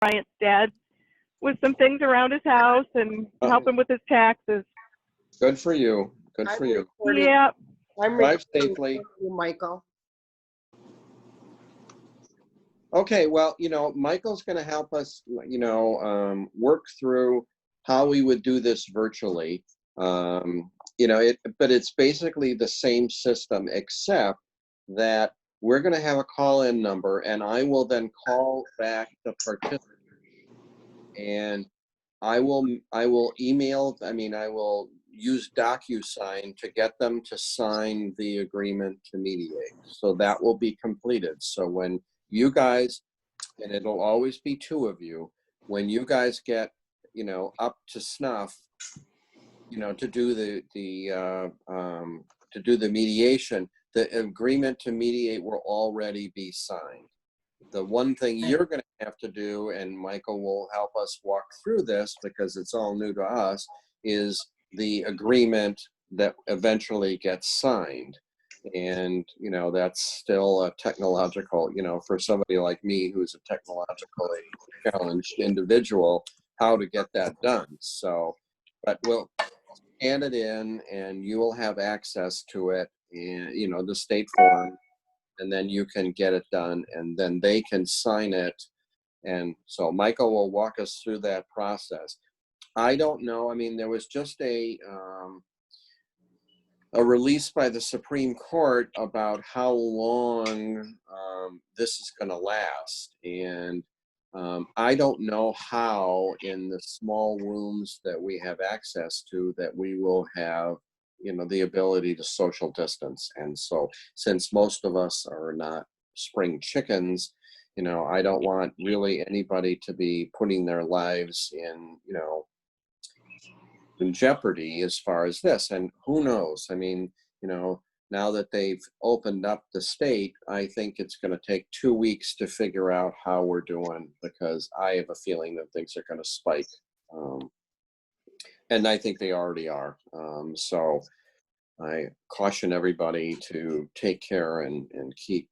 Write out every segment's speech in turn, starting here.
client's dad with some things around his house and help him with his taxes. Good for you. Good for you. Yeah. Drive safely. You, Michael. Okay, well, Michael's going to help us, work through how we would do this virtually. But it's basically the same system, except that we're going to have a call-in number, and I will then call back the participant, and I will email. I will use DocuSign to get them to sign the agreement to mediate. So that will be completed. So when you guys, and it'll always be two of you, when you guys get, up to snuff, to do the mediation, the agreement to mediate will already be signed. The one thing you're going to have to do, and Michael will help us walk through this because it's all new to us, is the agreement that eventually gets signed. And, that's still a technological, for somebody like me who's a technologically challenged individual, how to get that done. So, but we'll scan it in and you will have access to it, and, the state form, and then you can get it done and then they can sign it. And so Michael will walk us through that process. I don't know. There was just a release by the Supreme Court about how long this is going to last. And I don't know how in the small rooms that we have access to that we will have, the ability to social distance. And so since most of us are not spring chickens, I don't want really anybody to be putting their lives in, in jeopardy as far as this. And who knows? Now that they've opened up the state, I think it's going to take 2 weeks to figure out how we're doing, because I have a feeling that things are going to spike. And I think they already are. So I caution everybody to take care and keep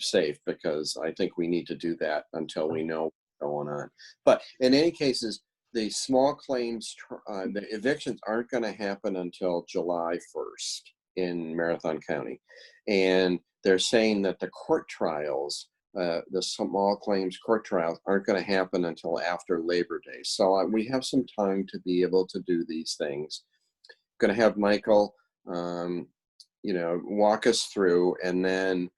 safe, because I think we need to do that until we know what's going on. But in any cases, the small claims, the evictions aren't going to happen until July 1st in Marathon County. And they're saying that the court trials, the small claims court trials, aren't going to happen until after Labor Day. So we have some time to be able to do these things. Going to have Michael, walk us through, and then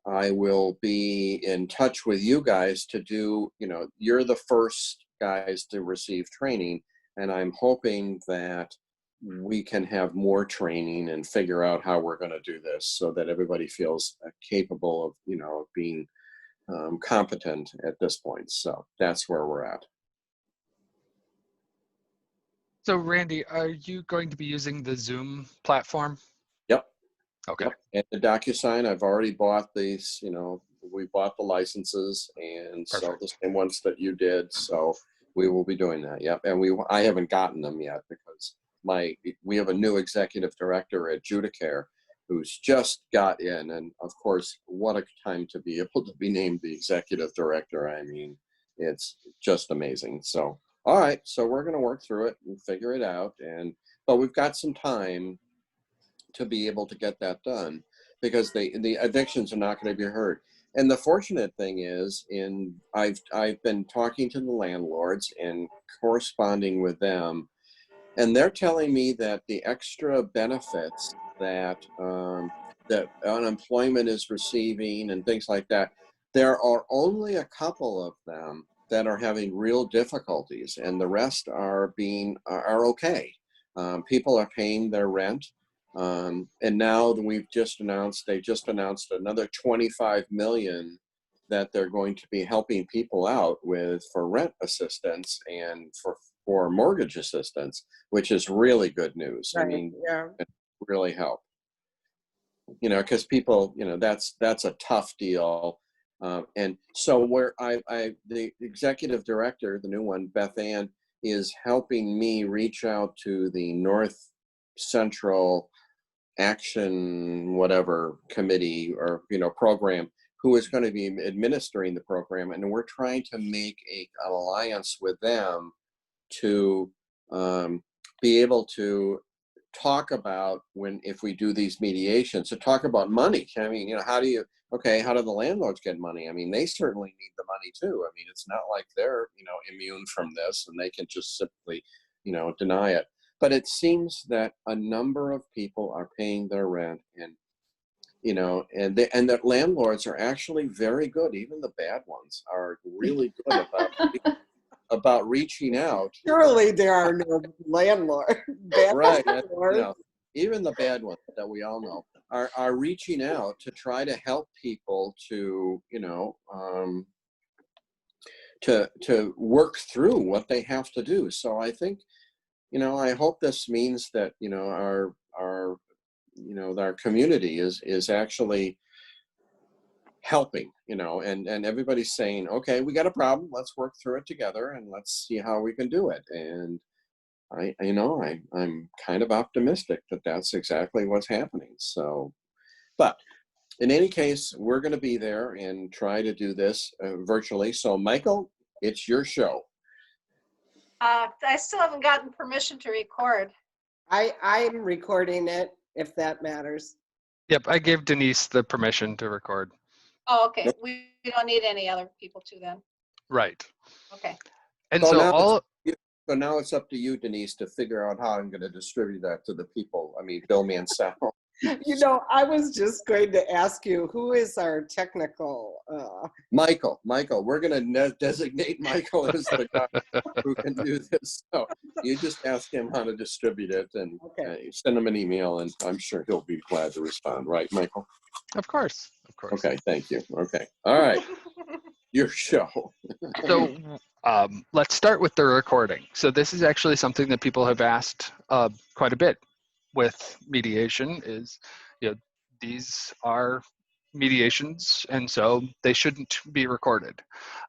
I will be in touch with you guys to do, you're the first guys to receive training, and I'm hoping that we can have more training and figure out how we're going to do this so that everybody feels capable of, being competent at this point. So that's where we're at. So Randy, are you going to be using the Zoom platform? Yep. Okay. Yep. And the DocuSign, I've already bought these, we bought the licenses, and Perfect. so the same ones that you did. So we will be doing that. Yep. And I haven't gotten them yet because we have a new executive director at Judicare who's just got in. And of course, what a time to be able to be named the executive director. It's just amazing. So, all right. So we're going to work through it and figure it out. But we've got some time to be able to get that done, because the evictions are not going to be heard. And the fortunate thing is, I've been talking to the landlords and corresponding with them, and they're telling me that the extra benefits that that unemployment is receiving and things like that, there are only a couple of them that are having real difficulties, and the rest are okay. People are paying their rent. And now they just announced another 25 million that they're going to be helping people out with for rent assistance and for mortgage assistance, which is really good news. Right. Yeah. It really help. Because people, that's a tough deal. And so the executive director, the new one, Beth Ann, is helping me reach out to the North Central Action whatever committee or program who is going to be administering the program, and we're trying to make an alliance with them to be able to talk about if we do these mediations, to talk about money. I mean, how do the landlords get money? I mean, they certainly need the money too. I mean, it's not like they're, immune from this and they can just simply, deny it. But it seems that a number of people are paying their rent, and that landlords are actually very good. Even the bad ones are really good about reaching out. Surely there are no landlords. Right. Even the bad ones that we all know are reaching out to try to help people to, to work through what they have to do. So I think, I hope this means that, our community is actually helping, and everybody's saying, okay, we got a problem, let's work through it together and let's see how we can do it. And I'm kind of optimistic that that's exactly what's happening. So, but in any case, we're going to be there and try to do this virtually. So Michael, it's your show. I still haven't gotten permission to record. I'm recording it, if that matters. Yep, I gave Denise the permission to record. Oh, okay. We don't need any other people to then. Right. Okay. And So so now it's up to you, Denise, to figure out how I'm going to distribute that to the people. I mean, Bill Mansell. I was just going to ask you, who is our technical? Michael, we're going to designate Michael as the guy who can do this. So you just ask him how to distribute it, and send him an email, and I'm sure he'll be glad to respond. Right, Michael? Of course. Okay, thank you. Okay, all right. Your show. So let's start with the recording. So this is actually something that people have asked quite a bit with mediation is, these are mediations, and so they shouldn't be recorded.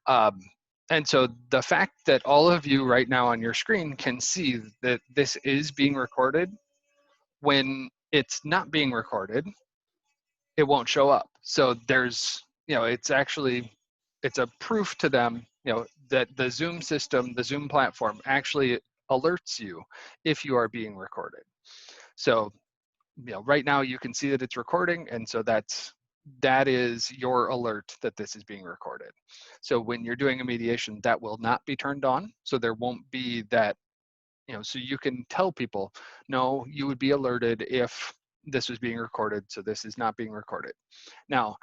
And so the fact that all of you right now on your screen can see that this is being recorded, when it's not being recorded, it won't show up. So there's, it's a proof to them, that the Zoom system, the Zoom platform actually alerts you if you are being recorded. So, right now you can see that it's recording, and so that is your alert that this is being recorded. So when you're doing a mediation, that will not be turned on. So there won't be that, so you can tell people, no, you would be alerted if this was being recorded, so this is not being recorded. Now,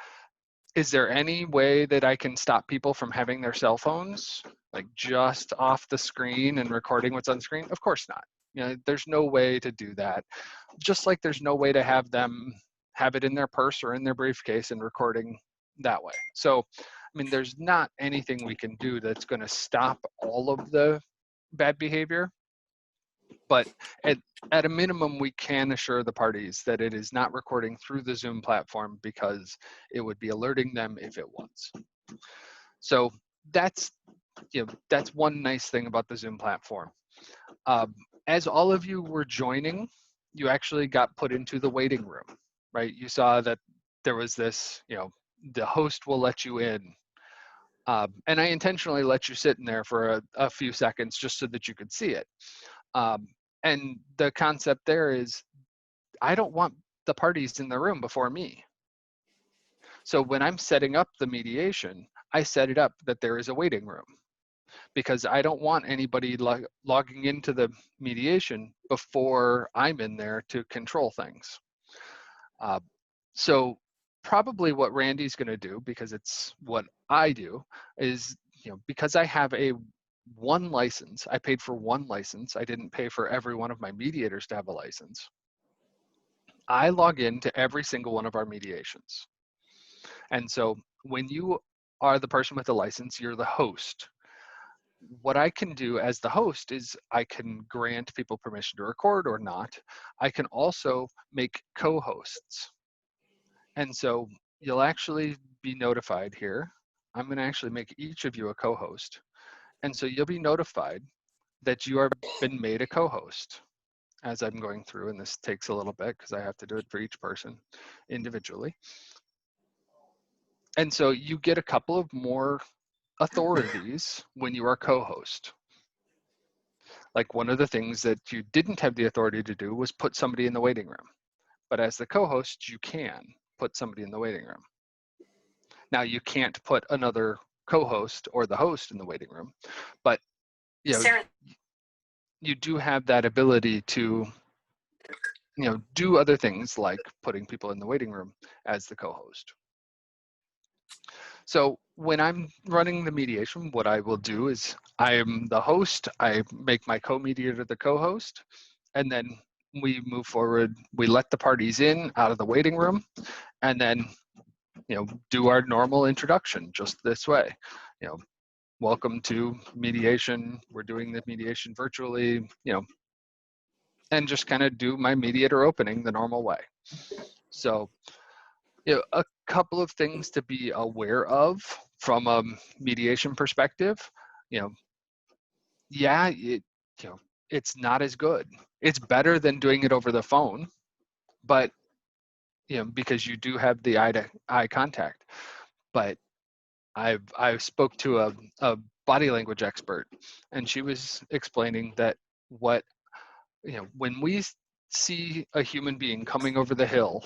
is there any way that I can stop people from having their cell phones like just off the screen and recording what's on screen? Of course not. There's no way to do that. Just like there's no way to have them have it in their purse or in their briefcase and recording that way. So, there's not anything we can do that's going to stop all of the bad behavior. But at a minimum, we can assure the parties that it is not recording through the Zoom platform, because it would be alerting them if it was. So that's one nice thing about the Zoom platform. As all of you were joining, you actually got put into the waiting room, right? You saw that there was this, the host will let you in. And I intentionally let you sit in there for a few seconds just so that you could see it. And the concept there is, I don't want the parties in the room before me. So when I'm setting up the mediation, I set it up that there is a waiting room, because I don't want anybody logging into the mediation before I'm in there to control things. So probably what Randy's going to do, because it's what I do, is, because I have one license, I paid for one license. I didn't pay for every one of my mediators to have a license. I log into every single one of our mediations. And so when you are the person with the license, you're the host. What I can do as the host is I can grant people permission to record or not. I can also make co-hosts. And so you'll actually be notified here. I'm going to actually make each of you a co-host. And so you'll be notified that you have been made a co-host as I'm going through, and this takes a little bit because I have to do it for each person individually. And so you get a couple of more authorities when you are co-host. Like one of the things that you didn't have the authority to do was put somebody in the waiting room. But as the co-host, you can put somebody in the waiting room. Now you can't put another co-host or the host in the waiting room, but you know, Sarah, you do have that ability to, you know, do other things like putting people in the waiting room as the co-host. So when I'm running the mediation, what I will do is I am the host, I make my co-mediator the co-host, and then we move forward. We let the parties in out of the waiting room, and then, you know, do our normal introduction just this way. You know, welcome to mediation. We're doing the mediation virtually, you know, and just kind of do my mediator opening the normal way. So, you know, a couple of things to be aware of from a mediation perspective. You know, yeah, you know, it's not as good. It's better than doing it over the phone, but you know, because you do have the eye contact. But I spoke to a body language expert, and she was explaining that what, you know, when we see a human being coming over the hill,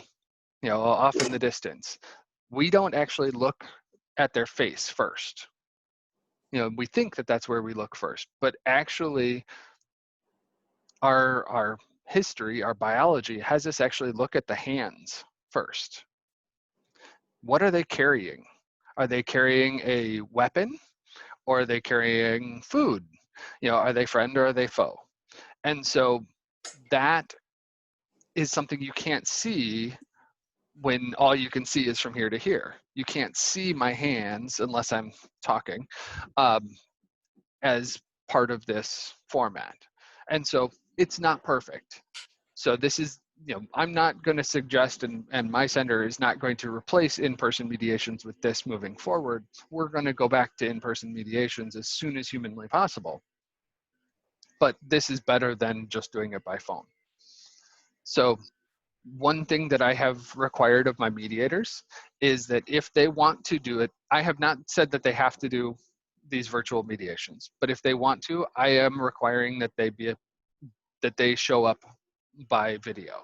you know, off in the distance, we don't actually look at their face first. You know, we think that that's where we look first, but actually our history, our biology has us actually look at the hands first. What are they carrying? Are they carrying a weapon, or are they carrying food? You know, are they friend or are they foe? And so that is something you can't see when all you can see is from here to here. You can't see my hands unless I'm talking as part of this format. And so it's not perfect. So this is, you know, I'm not going to suggest, and my center is not going to replace in-person mediations with this moving forward. We're going to go back to in-person mediations as soon as humanly possible. But this is better than just doing it by phone. So one thing that I have required of my mediators is that if they want to do it, I have not said that they have to do these virtual mediations, but if they want to, I am requiring that they show up by video.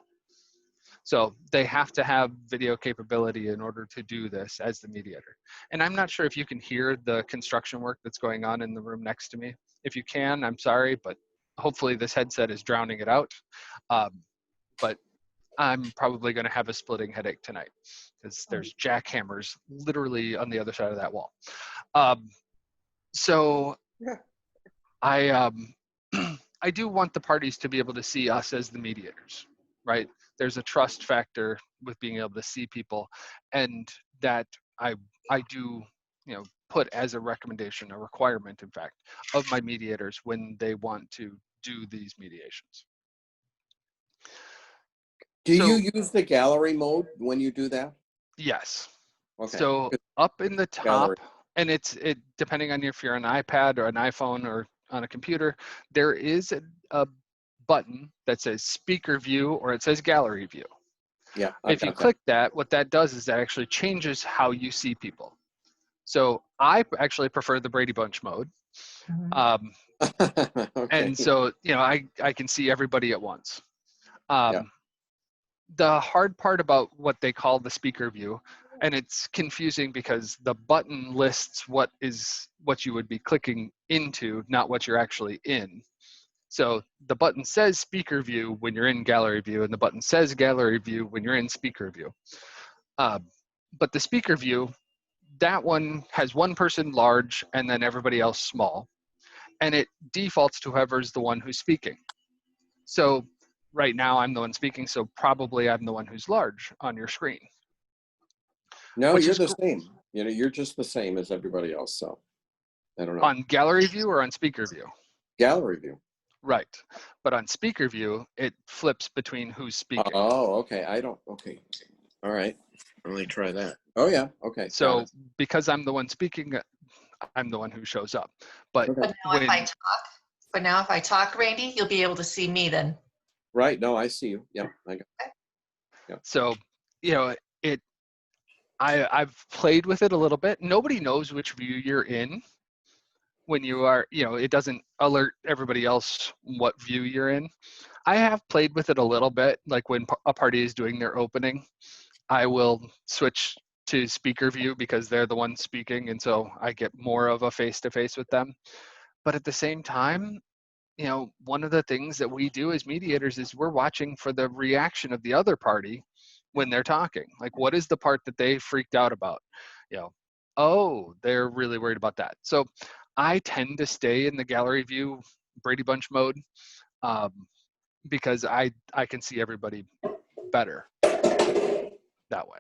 So they have to have video capability in order to do this as the mediator. And I'm not sure if you can hear the construction work that's going on in the room next to me. If you can, I'm sorry, but hopefully this headset is drowning it out. But I'm probably going to have a splitting headache tonight because there's jackhammers literally on the other side of that wall. So I I do want the parties to be able to see us as the mediators, right? There's a trust factor with being able to see people, and that I do, you know, put as a recommendation, a requirement, in fact, of my mediators when they want to do these mediations. Do So, you use the gallery mode when you do that? yes. Okay. So up in the top, Gallery. and it depending on if you're an iPad or an iPhone or on a computer, there is a button that says speaker view or it says gallery view. Yeah. If you click that, what that does is that actually changes how you see people. So I actually prefer the Brady Bunch mode. Okay. And so, you know, I can see everybody at once. Yeah. The hard part about what they call the speaker view, and it's confusing because the button lists what you would be clicking into, not what you're actually in. So the button says speaker view when you're in gallery view, and the button says gallery view when you're in speaker view. But the speaker view, that one has one person large and then everybody else small. And it defaults to whoever's the one who's speaking. So right now I'm the one speaking, so probably I'm the one who's large on your screen. No, you're the same. You know, you're just the same as everybody else. So I don't know. On gallery view or on speaker view? Gallery view. Right. But on speaker view, it flips between who's speaking. Oh, okay. Okay. All right. Let me try that. Oh, yeah. Okay. So because I'm the one speaking, I'm the one who shows up. But Okay. But now if I talk, Randy, you'll be able to see me then. Right. No, I see you. Yeah. I got. So, you know, I've played with it a little bit. Nobody knows which view you're in when you are, it doesn't alert everybody else what view you're in. I have played with it a little bit, like when a party is doing their opening, I will switch to speaker view because they're the ones speaking, and so I get more of a face-to-face with them. But at the same time, one of the things that we do as mediators is we're watching for the reaction of the other party when they're talking. Like, what is the part that they freaked out about? Oh, they're really worried about that. So I tend to stay in the gallery view Brady Bunch mode because I can see everybody better that way.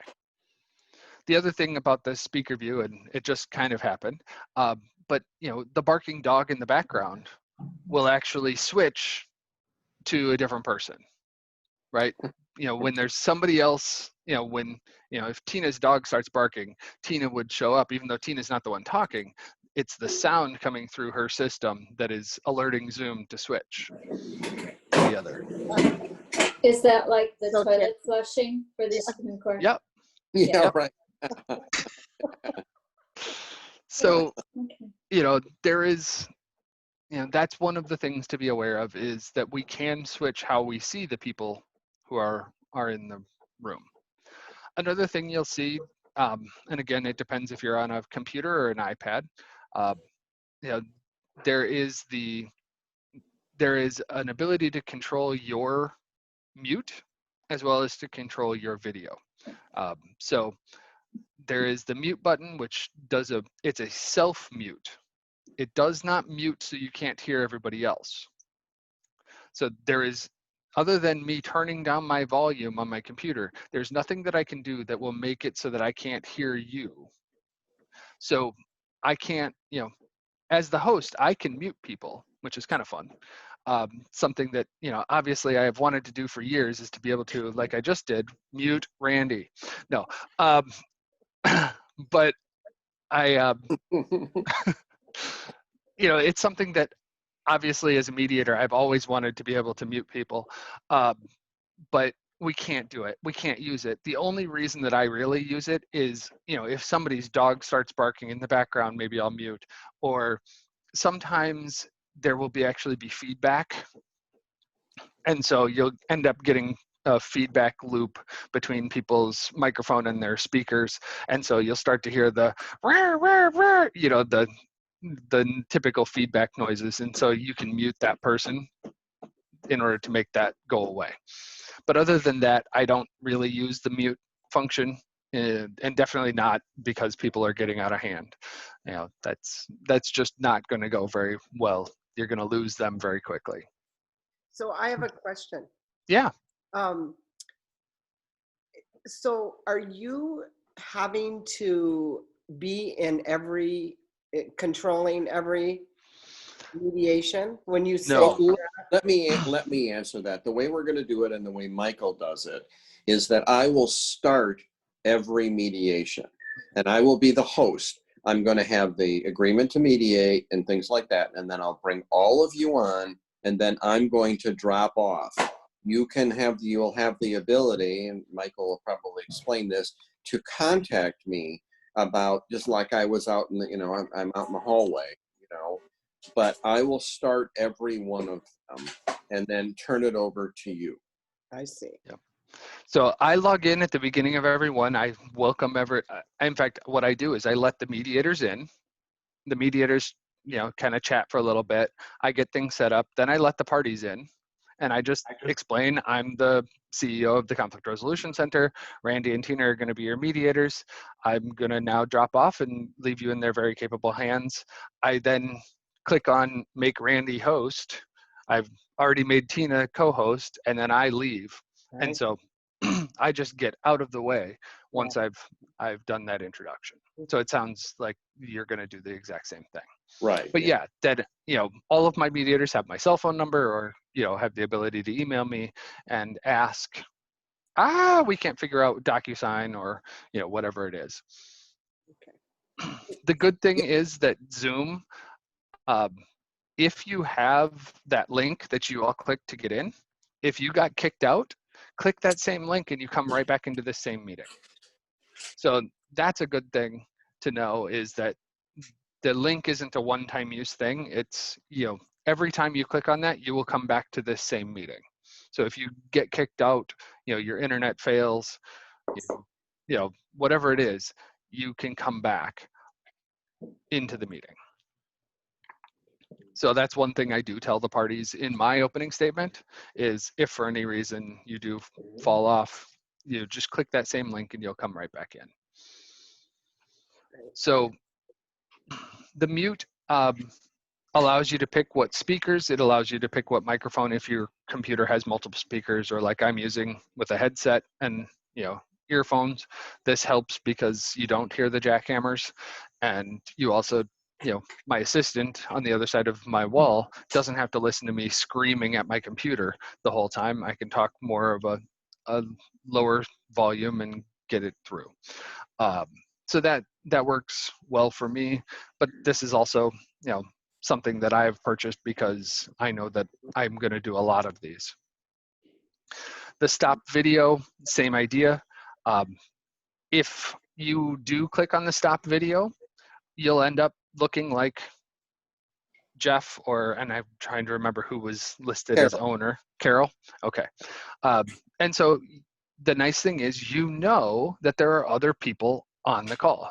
The other thing about the speaker view, and it just kind of happened, but the barking dog in the background will actually switch to a different person, right? When there's somebody else, if Tina's dog starts barking, Tina would show up, even though Tina's not the one talking. It's the sound coming through her system that is alerting Zoom to switch to the other. Is that like the toilet flushing for the Supreme Court? Yep. Yeah, Yep. right. So, Okay. there is, that's one of the things to be aware of, is that we can switch how we see the people who are in the room. Another thing you'll see, and again, it depends if you're on a computer or an iPad, there is an ability to control your mute as well as to control your video. So there is the mute button, which it's a self mute. It does not mute so you can't hear everybody else. So there is, other than me turning down my volume on my computer, there's nothing that I can do that will make it so that I can't hear you. So I can't, as the host, I can mute people, which is kind of fun. Something that, obviously I have wanted to do for years is to be able to, like I just did, mute Randy. No, but I, it's something that obviously as a mediator, I've always wanted to be able to mute people, but we can't do it. We can't use it. The only reason that I really use it is, if somebody's dog starts barking in the background, maybe I'll mute, or sometimes there will actually be feedback. And so you'll end up getting a feedback loop between people's microphone and their speakers. And so you'll start to hear the, rah, rah, rah, the typical feedback noises. And so you can mute that person in order to make that go away. But other than that, I don't really use the mute function, and definitely not because people are getting out of hand. That's just not going to go very well. You're going to lose them very quickly. So I have a question. Yeah. So are you having to be in controlling every mediation when you say? No. Let me answer that. The way we're going to do it and the way Michael does it is that I will start every mediation and I will be the host. I'm going to have the agreement to mediate and things like that. And then I'll bring all of you on, and then I'm going to drop off. You'll have the ability, and Michael will probably explain this, to contact me about, just like I was out in the, I'm out in the hallway, but I will start every one of them and then turn it over to you. I see. Yep. So I log in at the beginning of every one. I welcome in fact, what I do is I let the mediators in. The mediators, kind of chat for a little bit. I get things set up. Then I let the parties in. And I just explain, I'm the CEO of the Conflict Resolution Center. Randy and Tina are going to be your mediators. I'm going to now drop off and leave you in their very capable hands. I then click on Make Randy Host. I've already made Tina co-host, and then I leave. Right. And so I just get out of the way once I've done that introduction. So it sounds like you're going to do the exact same thing. Right. But yeah, that, all of my mediators have my cell phone number, or, have the ability to email me and ask, we can't figure out DocuSign or, whatever it is. Okay. The good thing is that Zoom, if you have that link that you all clicked to get in, if you got kicked out, click that same link and you come right back into the same meeting. So that's a good thing to know, is that the link isn't a one-time use thing. It's, every time you click on that, you will come back to this same meeting. So if you get kicked out, your internet fails, whatever it is, you can come back into the meeting. So that's one thing I do tell the parties in my opening statement, is if for any reason you do fall off, just click that same link and you'll come right back in. So the mute allows you to pick what speakers, it allows you to pick what microphone if your computer has multiple speakers, or like I'm using with a headset and earphones. This helps because you don't hear the jackhammers, and you also, my assistant on the other side of my wall doesn't have to listen to me screaming at my computer the whole time. I can talk more of a lower volume and get it through. So that works well for me, but this is also, something that I've purchased because I know that I'm going to do a lot of these. The stop video, same idea. If you do click on the stop video, you'll end up looking like Jeff, and I'm trying to remember who was listed as owner. Carol? Okay. And so the nice thing is, that there are other people on the call.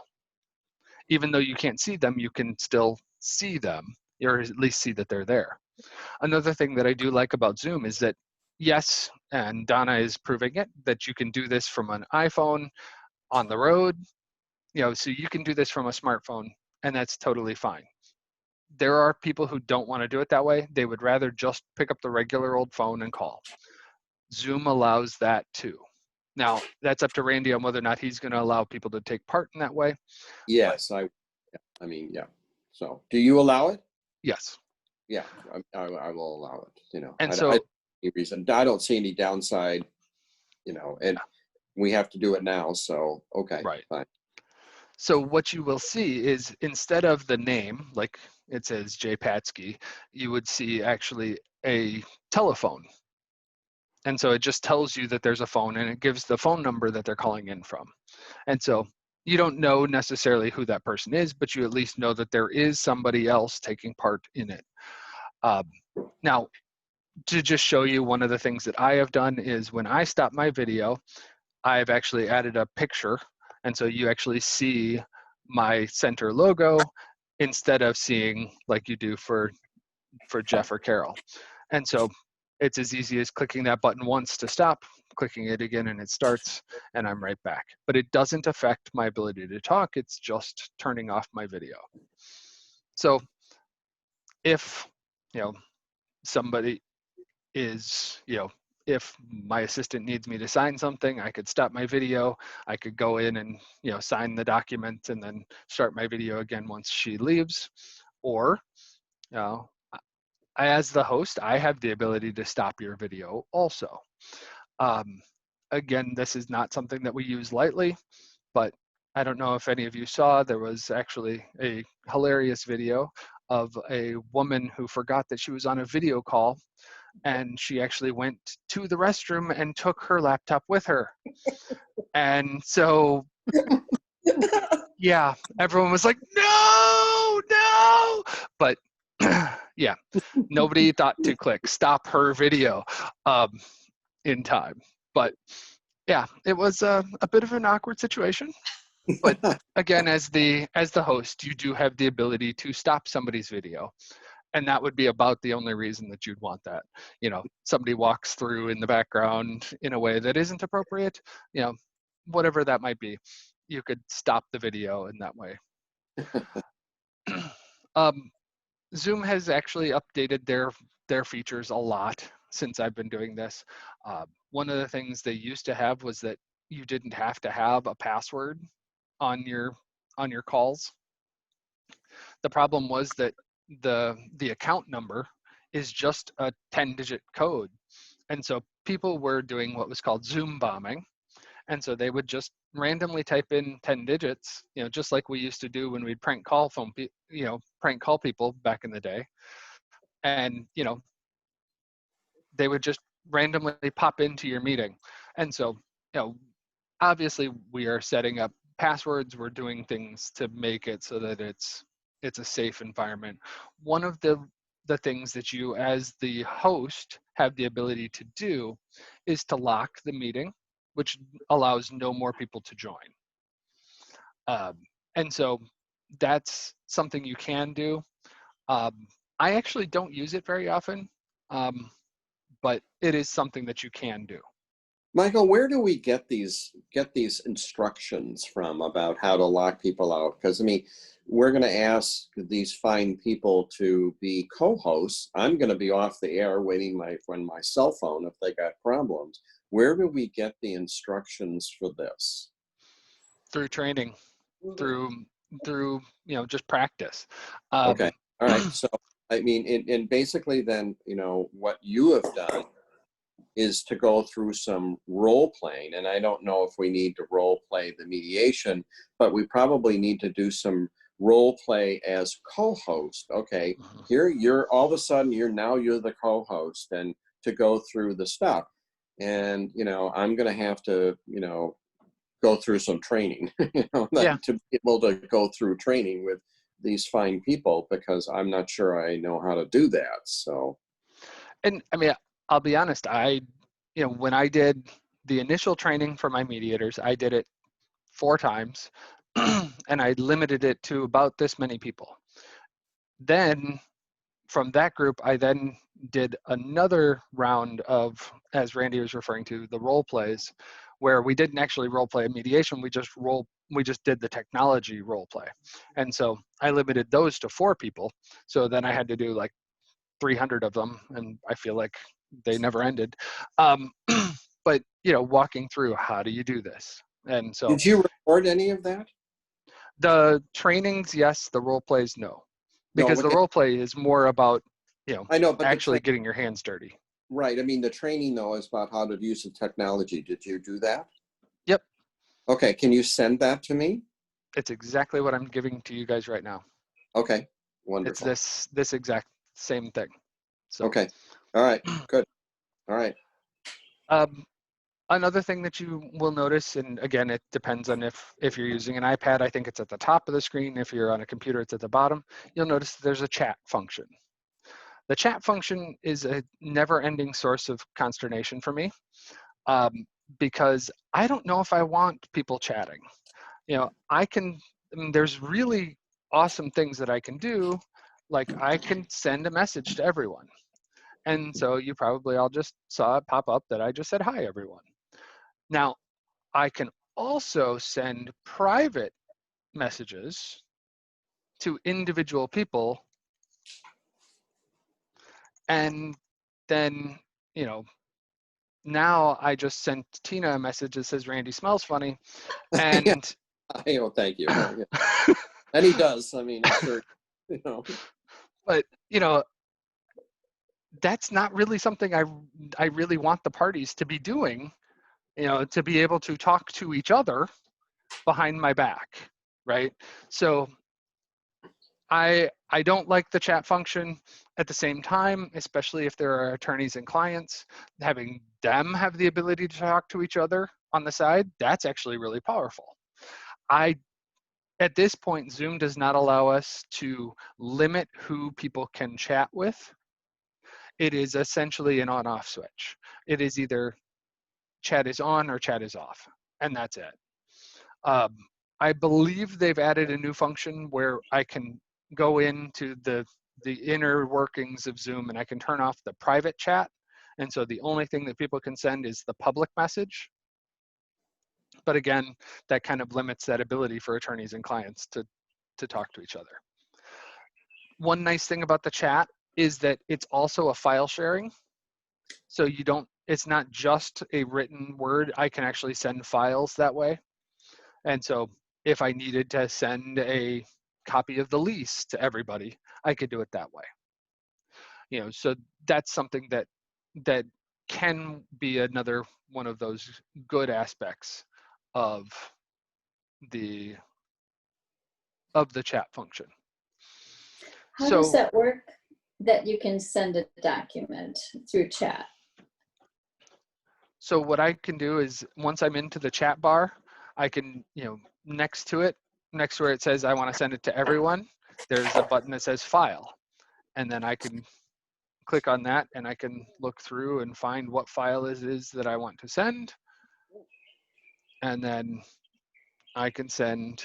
Even though you can't see them, you can still see them, or at least see that they're there. Another thing that I do like about Zoom is that, yes, and Donna is proving it, that you can do this from an iPhone on the road, so you can do this from a smartphone, and that's totally fine. There are people who don't want to do it that way. They would rather just pick up the regular old phone and call. Zoom allows that too. Now, that's up to Randy on whether or not he's going to allow people to take part in that way. Yes, I mean, yeah. So, do you allow it? Yes. Yeah, I will allow it. And I don't see any downside. And we have to do it now. So, okay, right. Fine. So what you will see is, instead of the name, like it says Jay Patsky, you would see actually a telephone. And so it just tells you that there's a phone, and it gives the phone number that they're calling in from. And so you don't know necessarily who that person is, but you at least know that there is somebody else taking part in it. Now, to just show you, one of the things that I have done is, when I stop my video, I've actually added a picture. And so you actually see my center logo instead of seeing like you do for Jeff or Carol. And so it's as easy as clicking that button once to stop, clicking it again and it starts, and I'm right back. But it doesn't affect my ability to talk. It's just turning off my video. So if, somebody is, if my assistant needs me to sign something, I could stop my video. I could go in and, sign the document and then start my video again once she leaves. Or, as the host, I have the ability to stop your video also. Again, this is not something that we use lightly, but I don't know if any of you saw, there was actually a hilarious video of a woman who forgot that she was on a video call, and she actually went to the restroom and took her laptop with her. And so, yeah, everyone was like, no, but yeah, nobody thought to click stop her video in time. But yeah, it was a bit of an awkward situation. But again, as the host, you do have the ability to stop somebody's video. And that would be about the only reason that you'd want that. Somebody walks through in the background in a way that isn't appropriate, whatever that might be, you could stop the video in that way. Zoom has actually updated their features a lot since I've been doing this. One of the things they used to have was that you didn't have to have a password on your calls. The problem was that the account number is just a 10-digit code. And so people were doing what was called Zoom bombing. And so they would just randomly type in 10 digits, just like we used to do when we'd prank call people back in the day. And, they would just randomly pop into your meeting. And so, obviously we are setting up passwords. We're doing things to make it so that it's a safe environment. One of the things that you as the host have the ability to do is to lock the meeting, which allows no more people to join. And so that's something you can do. I actually don't use it very often, but it is something that you can do. Michael, where do we get these instructions from about how to lock people out? Because I mean, we're going to ask these fine people to be co-hosts. I'm going to be off the air waiting on my cell phone if they got problems. Where do we get the instructions for this? Through training, through just practice. Okay, all right. So I mean, and basically then, what you have done is to go through some role playing. And I don't know if we need to role play the mediation, but we probably need to do some role play as co-host. Okay, here you're all of a sudden you're the co-host, and to go through the stuff. And I'm gonna have to go through some training to be able to go through training with these fine people, because I'm not sure I know how to do that. So, and I mean, I'll be honest, when I did the initial training for my mediators, I did it 4 times and I limited it to about this many people. Then from that group, I then did another round of, as Randy was referring to, the role plays, where we didn't actually role play a mediation, we just did the technology role play. And so I limited those to 4 people. So then I had to do like 300 of them, and I feel like they never ended. But walking through, how do you do this? And so, did you record any of that? The trainings, yes. The role plays, no, because the role play is more about I know, but actually getting your hands dirty. Right. I mean, the training though is about how to use the technology. Did you do that? Yep. Okay. Can you send that to me? It's exactly what I'm giving to you guys right now. Okay. Wonderful. It's this exact same thing. So. Okay. All right. Good. All right. Another thing that you will notice, and again, it depends on if you're using an iPad, I think it's at the top of the screen. If you're on a computer, it's at the bottom. You'll notice there's a chat function. The chat function is a never-ending source of consternation for me, because I don't know if I want people chatting. There's really awesome things that I can do, like I can send a message to everyone. And so you probably all just saw it pop up that I just said, hi, everyone. Now, I can also send private messages to individual people. And then, now I just sent Tina a message that says, Randy smells funny. And thank you. And he does. I mean, I'm sure, But, that's not really something I really want the parties to be doing, to be able to talk to each other behind my back, right? So I don't like the chat function. At the same time, especially if there are attorneys and clients, having them have the ability to talk to each other on the side, that's actually really powerful. At this point, Zoom does not allow us to limit who people can chat with. It is essentially an on-off switch. It is either chat is on or chat is off, and that's it. I believe they've added a new function where I can go into the inner workings of Zoom and I can turn off the private chat. And so the only thing that people can send is the public message. But again, that kind of limits that ability for attorneys and clients to talk to each other. One nice thing about the chat is that it's also a file sharing. So it's not just a written word. I can actually send files that way. And so if I needed to send a copy of the lease to everybody, I could do it that way. So that's something that can be another one of those good aspects of the chat function. How does that work, that you can send a document through chat? So what I can do is once I'm into the chat bar, I can, next to it, next where it says I want to send it to everyone, there's a button that says File. And then I can click on that and I can look through and find what file it is that I want to send. And then I can send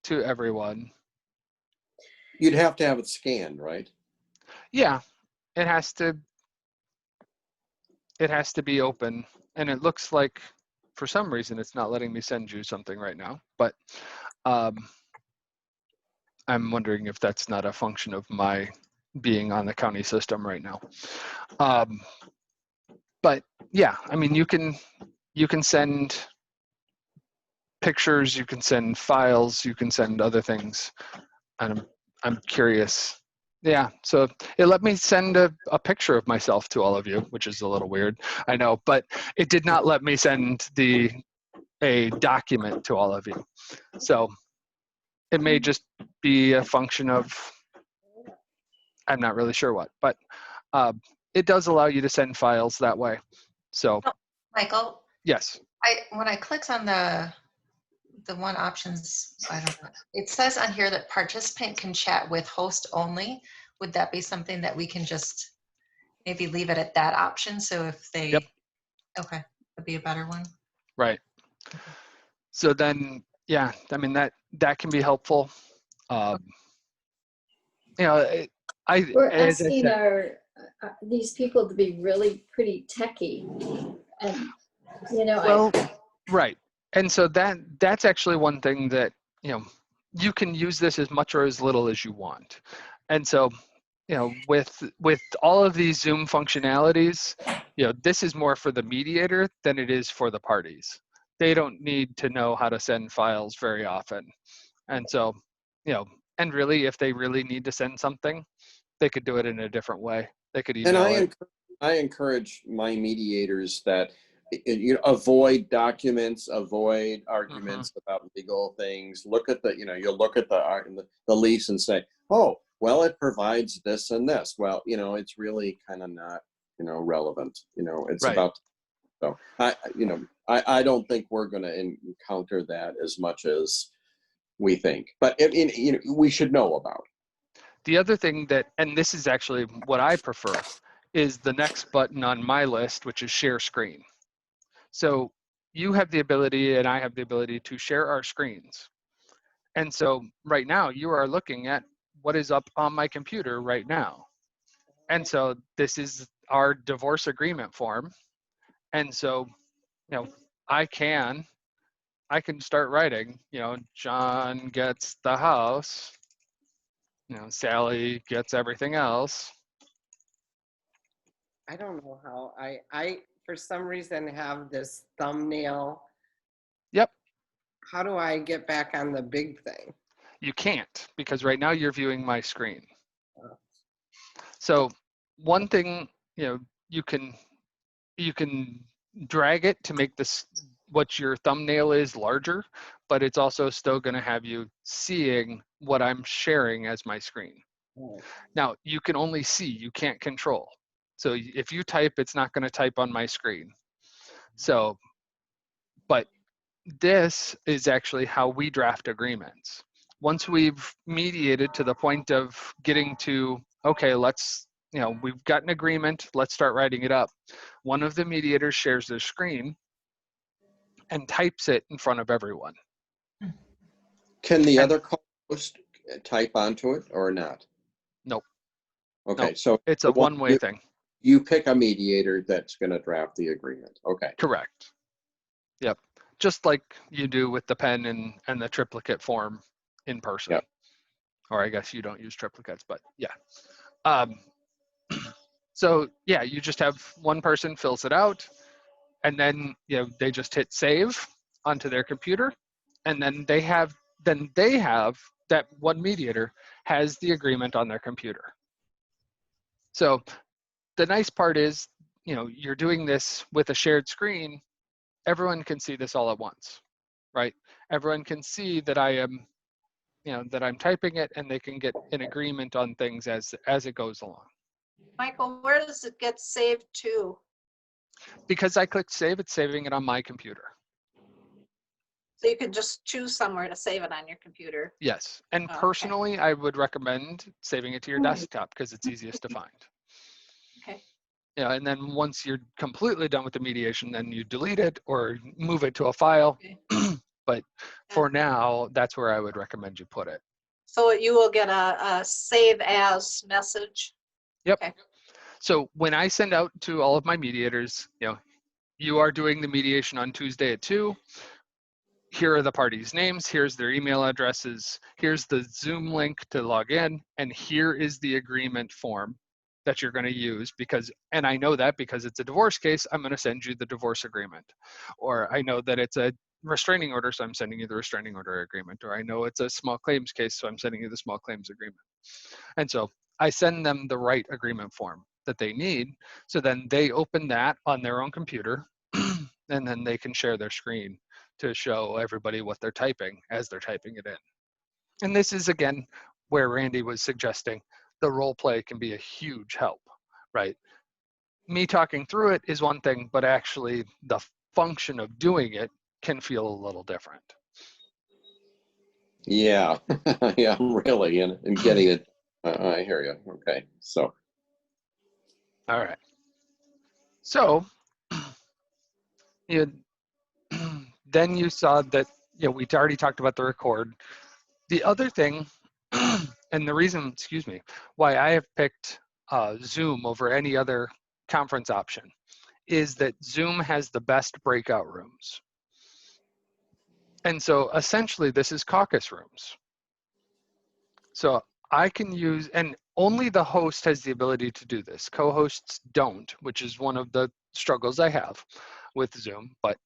to everyone. You'd have to have it scanned, right? Yeah, it has to be open. And it looks like for some reason it's not letting me send you something right now, but I'm wondering if that's not a function of my being on the county system right now. But yeah, I mean, you can send pictures, you can send files, you can send other things. And I'm curious. Yeah, so it let me send a picture of myself to all of you, which is a little weird, I know, but it did not let me send a document to all of you. So it may just be a function of, I'm not really sure what, but it does allow you to send files that way. So Michael, yes. when I clicked on the one options, I don't know, it says on here that participant can chat with host only. Would that be something that we can just maybe leave it at that option? So if they, Yep. Okay, that'd be a better one. Right. So then, yeah, I mean, that can be helpful. You know, We're as I asking said, these people to be really pretty techy, and you know, well, right. And so that's actually one thing that, you know, you can use this as much or as little as you want. And so, you know, with all of these Zoom functionalities, you know, this is more for the mediator than it is for the parties. They don't need to know how to send files very often. And so, you know, and really, if they really need to send something, they could do it in a different way. They could And email it. I encourage my mediators that you know, avoid documents, avoid arguments about legal things. Look at the, you know, you'll look at the lease and say, oh, well, it provides this and this. Well, you know, it's really kind of not, you know, relevant. You know, it's Right. about. So I don't think we're going to encounter that as much as we think, but you know, we should know about. The other thing that, and this is actually what I prefer, is the next button on my list, which is share screen. So you have the ability and I have the ability to share our screens. And so right now you are looking at what is up on my computer right now. And so this is our divorce agreement form. And so, you know, I can start writing, you know, John gets the house, you know, Sally gets everything else. I don't know how I for some reason have this thumbnail. Yep. How do I get back on the big thing? You can't, because right now you're viewing my screen. So one thing, you know, you can drag it to make this what your thumbnail is larger, but it's also still going to have you seeing what I'm sharing as my screen. Now you can only see, you can't control. So if you type, it's not going to type on my screen. So, but this is actually how we draft agreements. Once we've mediated to the point of getting to, okay, let's, you know, we've got an agreement, let's start writing it up. One of the mediators shares their screen and types it in front of everyone. Can the other co-host type onto it or not? Nope. Okay, Nope. so It's a one-way thing. You pick a mediator that's going to draft the agreement. Okay. Correct. Yep. Just like you do with the pen and the triplicate form in person. Yep. Or I guess you don't use triplicates, but yeah. So yeah, you just have one person fills it out, and then, you know, they just hit save onto their computer, and then they have that one mediator has the agreement on their computer. So the nice part is, you know, you're doing this with a shared screen. Everyone can see this all at once, right? Everyone can see that I am, you know, that I'm typing it, and they can get an agreement on things as it goes along. Michael, where does it get saved to? Because I clicked save, it's saving it on my computer. So you can just choose somewhere to save it on your computer. Yes. And Oh, okay. personally, I would recommend saving it to your desktop because it's easiest to find. Okay. Yeah, and then once you're completely done with the mediation, then you delete it or move it to a file. Okay. But for now, that's where I would recommend you put it. So you will get a save as message. Yep. Okay. So when I send out to all of my mediators, you are doing the mediation on Tuesday at 2. Here are the parties' names. Here's their email addresses. Here's the Zoom link to log in. And here is the agreement form that you're going to use and I know that because it's a divorce case, I'm going to send you the divorce agreement. Or I know that it's a restraining order, so I'm sending you the restraining order agreement. Or I know it's a small claims case, so I'm sending you the small claims agreement. And so I send them the right agreement form that they need. So then they open that on their own computer and then they can share their screen to show everybody what they're typing as they're typing it in. And this is, again, where Randy was suggesting the role play can be a huge help, right? Me talking through it is one thing, but actually the function of doing it can feel a little different. Yeah, yeah, really, and getting it. I hear you. Okay, so. All right. So then you saw that we already talked about the record. The other thing, and the reason, excuse me, why I have picked Zoom over any other conference option is that Zoom has the best breakout rooms. And so essentially this is caucus rooms. So I can use, and only the host has the ability to do this. Co-hosts don't, which is one of the struggles I have with Zoom. But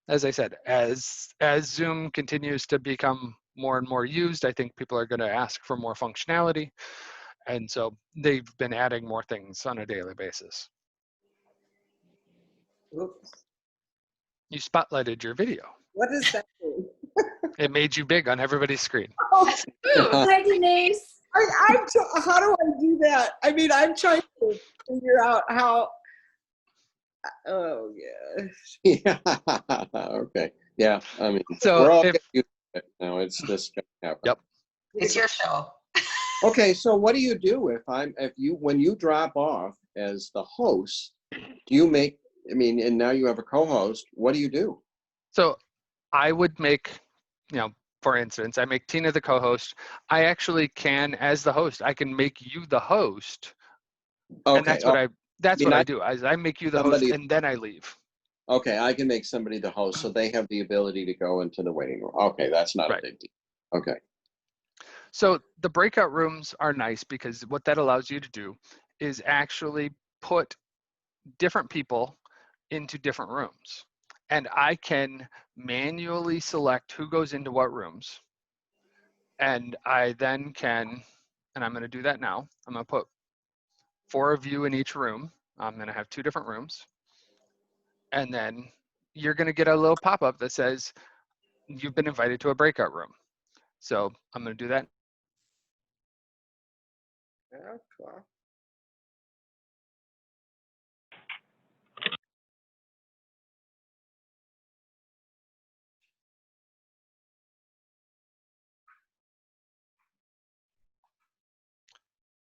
as I said, as Zoom continues to become more and more used, I think people are going to ask for more functionality. And so they've been adding more things on a daily basis. Oops. You spotlighted your video. What does that mean? It made you big on everybody's screen. Oh, Hi, Denise. how do I do that? I mean, I'm trying to figure out how. Oh, gosh. Yeah. Okay. Yeah. I mean, So we're all if- getting used to it now. It's just gonna happen. Yep. It's your show. Okay. So what do you do when you drop off as the host? Do you make? I mean, and now you have a co-host. What do you do? So I would make, for instance, I make Tina the co-host. I actually can, as the host, I can make you the host. Okay. And that's what I do. I make you the host somebody- and then I leave. Okay, I can make somebody the host, so they have the ability to go into the waiting room. Okay, that's not Right. a big deal. Okay. So the breakout rooms are nice because what that allows you to do is actually put different people into different rooms. And I can manually select who goes into what rooms. And I then can, and I'm going to do that now. I'm going to put 4 of you in each room. I'm going to have 2 different rooms. And then you're going to get a little pop-up that says, you've been invited to a breakout room. So I'm going to do that. Okay.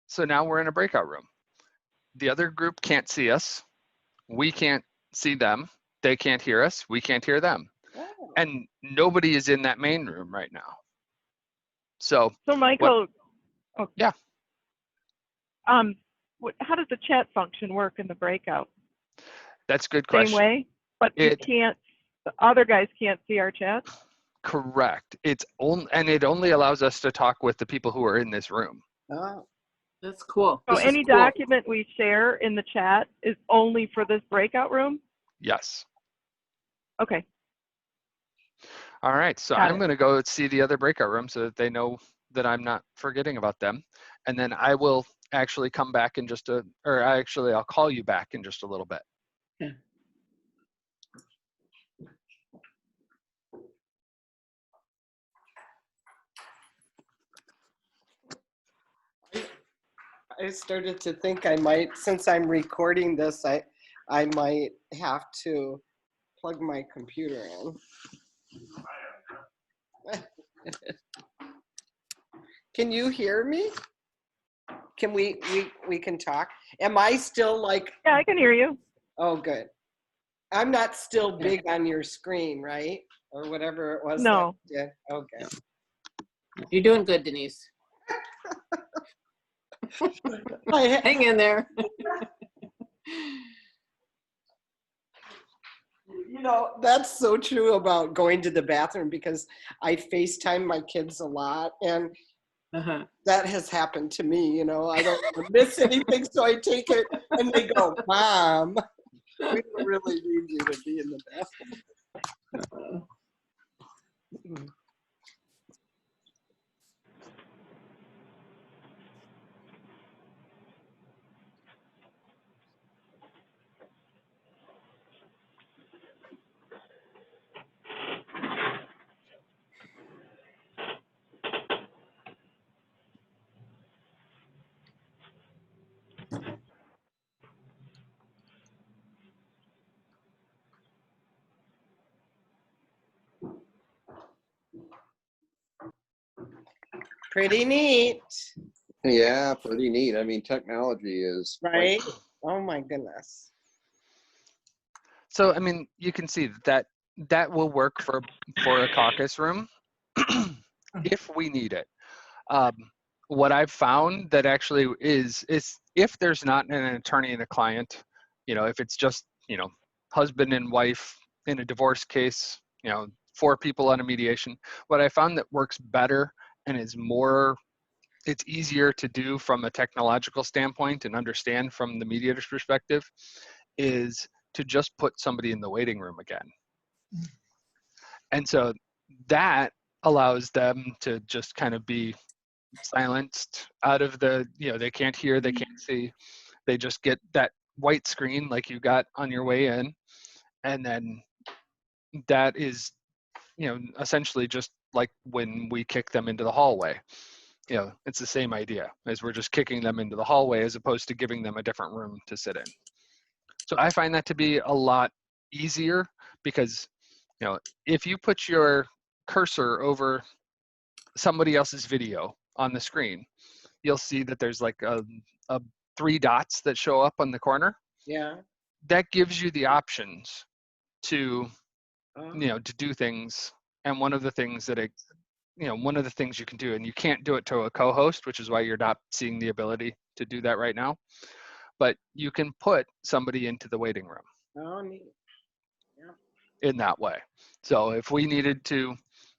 So now we're in a breakout room. The other group can't see us. We can't see them. They can't hear us. We can't hear them. Oh. And nobody is in that main room right now. So Michael, Yeah. How does the chat function work in the breakout? that's a good Same question. way, but the other guys can't see our chat? Correct. It only allows us to talk with the people who are in this room. Oh. That's cool. So This is any cool. document we share in the chat is only for this breakout room? Yes. Okay. All right. So Got I'm it. going to go see the other breakout room so that they know that I'm not forgetting about them. And then I will actually come back in I'll call you back in just a little bit. I started to think I might, since I'm recording this, I might have to plug my computer in. Can you hear me? Can we can talk? Am I still like, Yeah, I can hear you. oh, good. I'm not still big on your screen, right? Or whatever it was. No. That you did. Okay. You're doing good, Denise. Hang in there. You know, that's so true about going to the bathroom because I FaceTime my kids a lot, and that has happened to me. You know, I don't wanna miss anything, so I take it and they go, Mom, we don't really need you to be in the bathroom. Pretty neat, Yeah, pretty neat. I mean, technology is right? Oh my goodness. So, I mean, you can see that that will work for a caucus room if we need it. What I've found that actually is if there's not an attorney and a client, you know, if it's just, you know, husband and wife in a divorce case, you know, 4 people on a mediation, what I found that works better and is more, it's easier to do from a technological standpoint and understand from the mediator's perspective is to just put somebody in the waiting room again. And so that allows them to just kind of be silenced out of the, you know, they can't hear, they can't see. They just get that white screen like you got on your way in. And then that is, you know, essentially just like when we kick them into the hallway. You know, it's the same idea as we're just kicking them into the hallway as opposed to giving them a different room to sit in. So I find that to be a lot easier because, you know, if you put your cursor over somebody else's video on the screen, you'll see that there's like a 3 dots that show up on the corner. Yeah. That gives you the options to, you know, to do things. And one of the things that it, you know, one of the things you can do, and you can't do it to a co-host, which is why you're not seeing the ability to do that right now, but you can put somebody into the waiting room. Oh, neat. In that way. So if we needed to,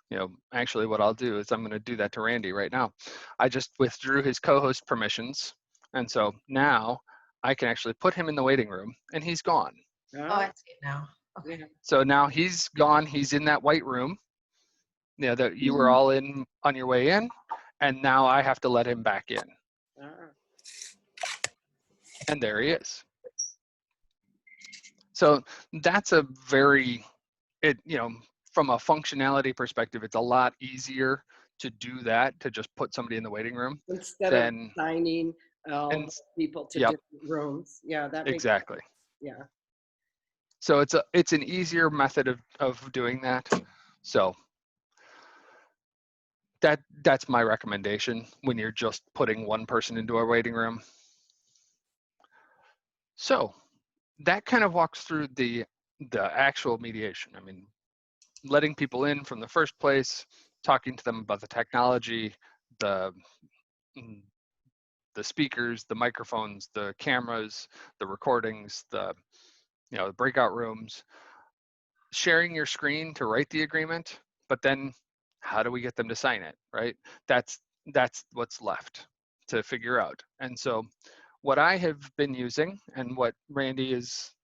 you know, actually what I'll do is I'm going to do that to Randy right now. I just withdrew his co-host permissions. And so now I can actually put him in the waiting room and he's gone. Oh, I see it now. Okay. So now he's gone. He's in that white room, you know, that you were all in on your way in. And now I have to let him back in. And there he is. So that's a very, you know, from a functionality perspective, it's a lot easier to do that, to just put somebody in the waiting room. Instead of assigning people to Yep. different rooms. Yeah, that makes Exactly. sense. Yeah. So it's an easier method of doing that. So that's my recommendation when you're just putting one person into a waiting room. So that kind of walks through the actual mediation. I mean, letting people in from the first place, talking to them about the technology, the speakers, the microphones, the cameras, the recordings, the, you know, the breakout rooms, sharing your screen to write the agreement, but then how do we get them to sign it, right? That's what's left to figure out. And so what I have been using and what Randy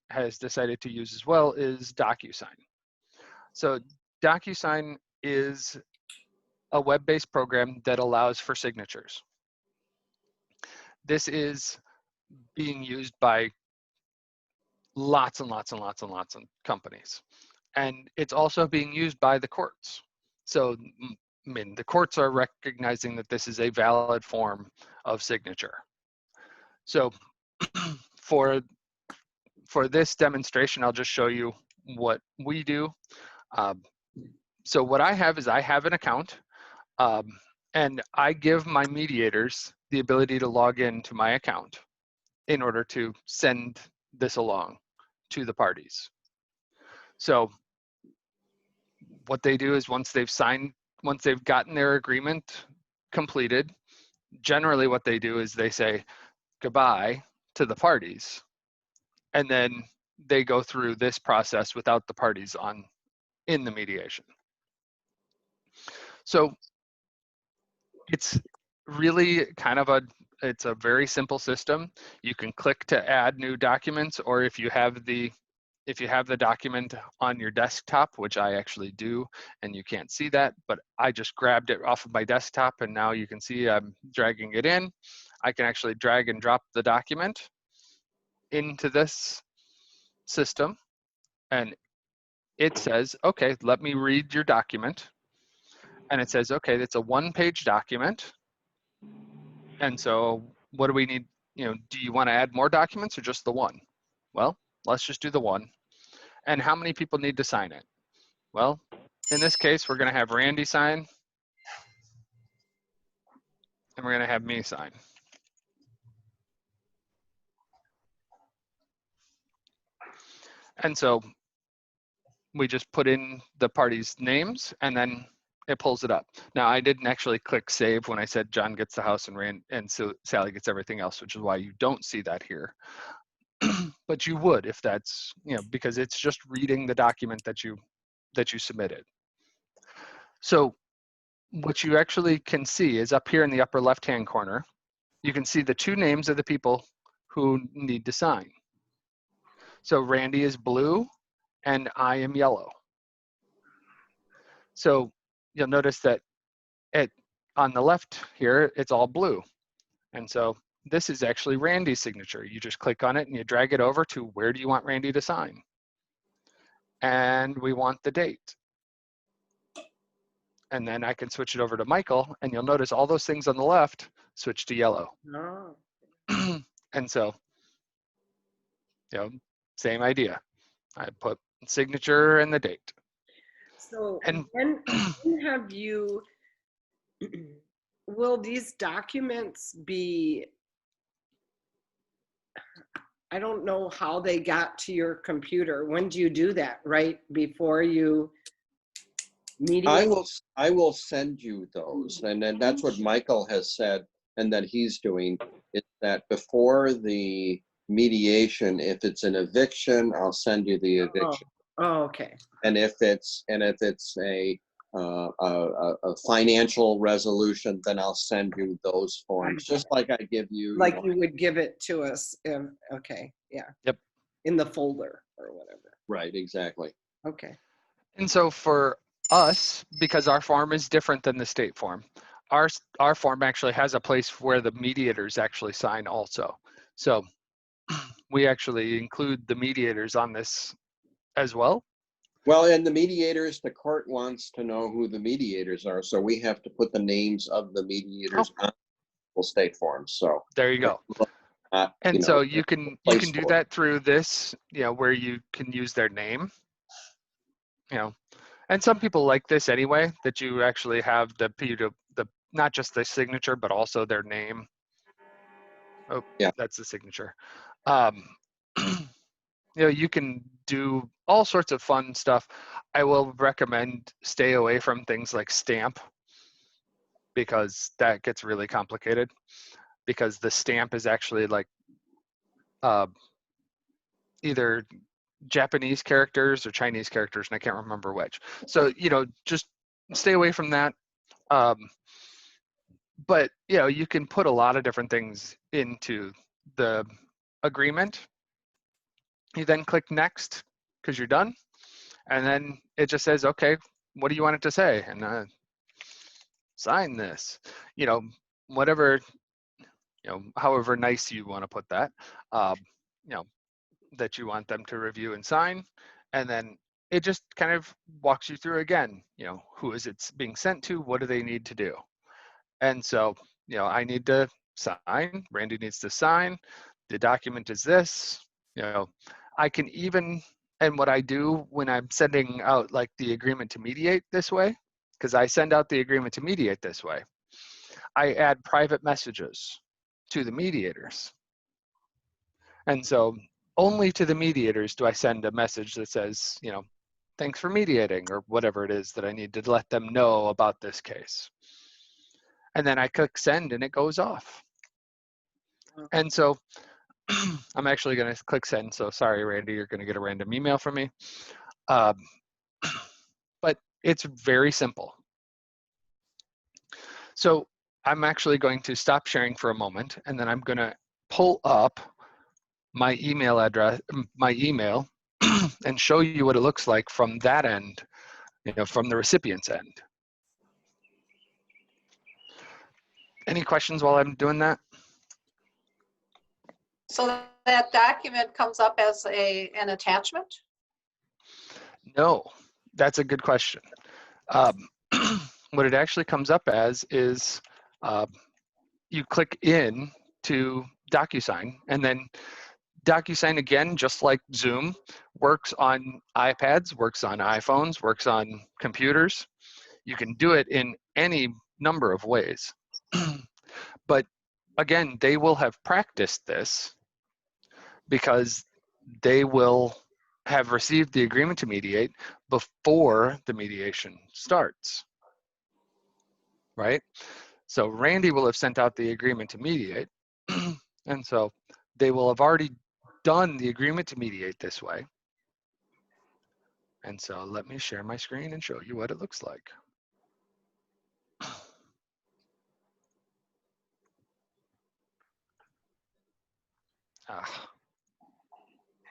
has decided to use as well is DocuSign. So DocuSign is a web-based program that allows for signatures. This is being used by lots and lots and lots and lots of companies. And it's also being used by the courts. So, I mean, the courts are recognizing that this is a valid form of signature. So for this demonstration, I'll just show you what we do. So what I have is I have an account. And I give my mediators the ability to log into my account in order to send this along to the parties. So what they do is once they've gotten their agreement completed, generally what they do is they say goodbye to the parties, and then they go through this process without the parties in the mediation. So it's really kind of it's a very simple system. You can click to add new documents, or if you have the document on your desktop, which I actually do, and you can't see that, but I just grabbed it off of my desktop, and now you can see I'm dragging it in. I can actually drag and drop the document into this system, and it says, okay, let me read your document. And it says, okay, it's a one-page document. And so what do we need? Do you want to add more documents or just the one? Well, let's just do the one. And how many people need to sign it? Well, in this case, we're going to have Randy sign, and we're going to have me sign. And so we just put in the parties' names, and then it pulls it up. Now, I didn't actually click save when I said John gets the house and so Sally gets everything else, which is why you don't see that here. But you would if that's, because it's just reading the document that you submitted. So what you actually can see is up here in the upper left-hand corner, you can see the two names of the people who need to sign. So Randy is blue and I am yellow. So you'll notice that on the left here, it's all blue. And so this is actually Randy's signature. You just click on it and you drag it over to where do you want Randy to sign? And we want the date. And then I can switch it over to Michael, and you'll notice all those things on the left switch to yellow. No. And so, same idea. I put signature and the date. So And when have you, will these documents be, I don't know how they got to your computer. When do you do that? Right before you mediate? I will send you those, and then that's what Michael has said, and that he's doing is that before the mediation, if it's an eviction, I'll send you the eviction. Oh, okay. And if it's a financial resolution, then I'll send you those forms, just like I give you. Like you would give it to us. Okay, yeah. Yep. In the folder or whatever. Right, exactly. Okay. And so for us, because our form is different than the state form, our form actually has a place where the mediators actually sign also. So we actually include the mediators on this as well. Well, and the mediators, the court wants to know who the mediators are, so we have to put the names of the mediators on the state forms. So there you go. And so you can do that through this, where you can use their name, and some people like this anyway, that you actually have the not just the signature, but also their name. Oh, yeah, that's the signature. You can do all sorts of fun stuff. I will recommend stay away from things like stamp, because that gets really complicated, because the stamp is actually like either Japanese characters or Chinese characters, and I can't remember which. So, just stay away from that. But, you can put a lot of different things into the agreement. You then click next because you're done. And then it just says, okay, what do you want it to say? And sign this, whatever, however nice you want to put that, that you want them to review and sign. And then it just kind of walks you through again, who is it being sent to? What do they need to do? And so, I need to sign, Randy needs to sign, the document is this, I can even, and what I do when I'm sending out like the agreement to mediate this way, because I send out the agreement to mediate this way, I add private messages to the mediators. And so only to the mediators do I send a message that says, you know, thanks for mediating, or whatever it is that I need to let them know about this case. And then I click send and it goes off. And so I'm actually going to click send. So sorry, Randy, you're going to get a random email from me. But it's very simple. So I'm actually going to stop sharing for a moment, and then I'm going to pull up my email address, my email, and show you what it looks like from that end, you know, from the recipient's end. Any questions while I'm doing that? So that document comes up as an attachment? No, that's a good question. What it actually comes up as is you click in to DocuSign, and then DocuSign, again, just like Zoom, works on iPads, works on iPhones, works on computers. You can do it in any number of ways. But again, they will have practiced this because they will have received the agreement to mediate before the mediation starts, right? So Randy will have sent out the agreement to mediate, and so they will have already done the agreement to mediate this way. And so let me share my screen and show you what it looks like.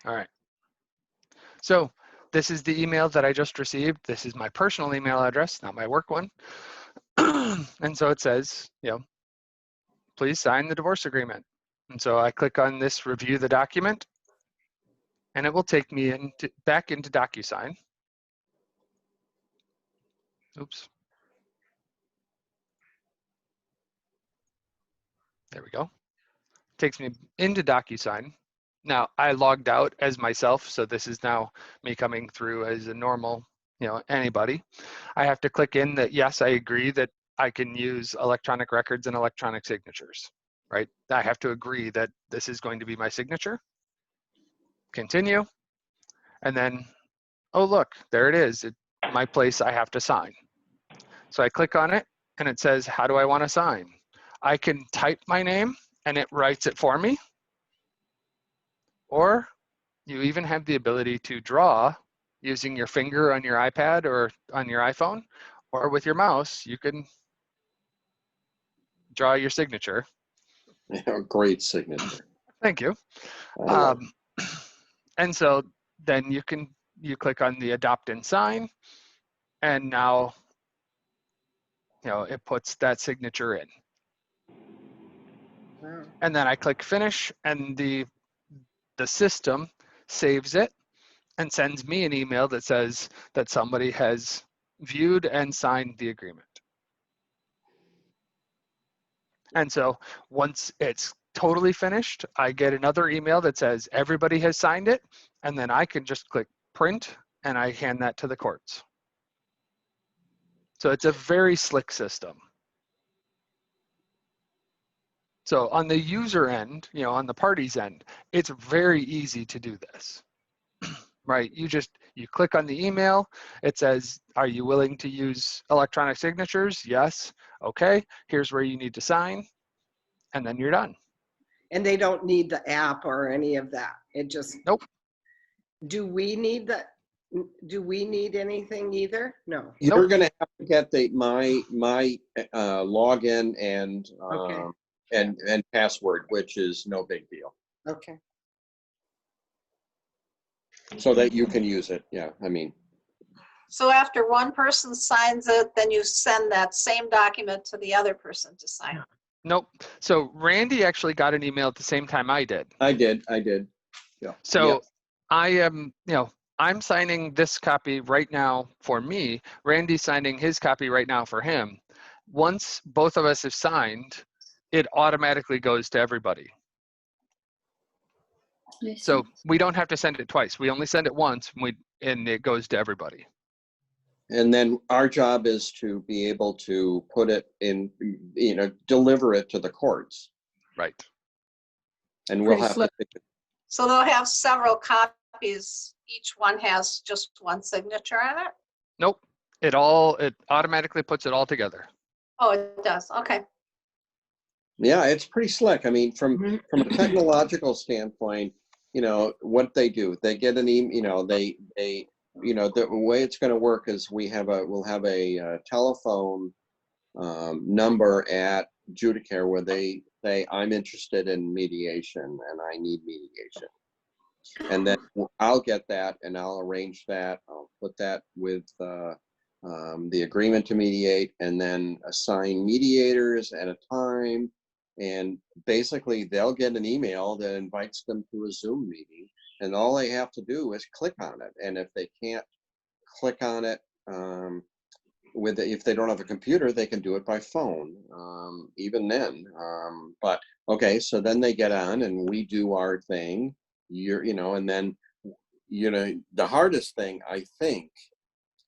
All right. So this is the email that I just received. This is my personal email address, not my work one. And so it says, you know, please sign the divorce agreement. And so I click on this review the document, and it will take me back into DocuSign. Oops. There we go. Takes me into DocuSign. Now I logged out as myself, so this is now me coming through as a normal, you know, anybody. I have to click in that, yes, I agree that I can use electronic records and electronic signatures, right? I have to agree that this is going to be my signature. Continue. And then, oh, look, there it is. My place I have to sign. So I click on it and it says, how do I want to sign? I can type my name and it writes it for me. Or you even have the ability to draw using your finger on your iPad or on your iPhone, or with your mouse, you can draw your signature. Great signature. Thank you. And so then you click on the adopt and sign, and now, you know, it puts that signature in. Wow. And then I click finish, and the system saves it and sends me an email that says that somebody has viewed and signed the agreement. And so once it's totally finished, I get another email that says everybody has signed it, and then I can just click print and I hand that to the courts. So it's a very slick system. So on the user end, you know, on the party's end, it's very easy to do this, right? You click on the email, it says, are you willing to use electronic signatures? Yes. Okay, here's where you need to sign, and then you're done. And they don't need the app or any of that. It just. Nope. Do we need that? Do we need anything either? No. You're going to have to get my login and Okay. and password, which is no big deal, Okay. so that you can use it. Yeah, I mean. So after one person signs it, then you send that same document to the other person to sign. Nope. So Randy actually got an email at the same time I did. I did. Yeah. So Yep. I am, you know, I'm signing this copy right now for me. Randy's signing his copy right now for him. Once both of us have signed, it automatically goes to everybody. So we don't have to send it twice. We only send it once, and it goes to everybody. And then our job is to be able to put it in, deliver it to the courts. Right. And we'll Pretty have slick. to, So they'll have several copies. Each one has just one signature on it? Nope. It automatically puts it all together. Oh, it does. Okay. yeah, it's pretty slick. I mean, from a technological standpoint, what they do, they get an email, the way it's going to work is we'll have a telephone number at Judicare where they say, I'm interested in mediation and I need mediation. And then I'll get that and I'll arrange that. I'll put that with the agreement to mediate, and then assign mediators at a time. And basically they'll get an email that invites them to a Zoom meeting, and all they have to do is click on it. And if they can't click on it, if they don't have a computer, they can do it by phone, even then. But okay, so then they get on and we do our thing, and then, the hardest thing I think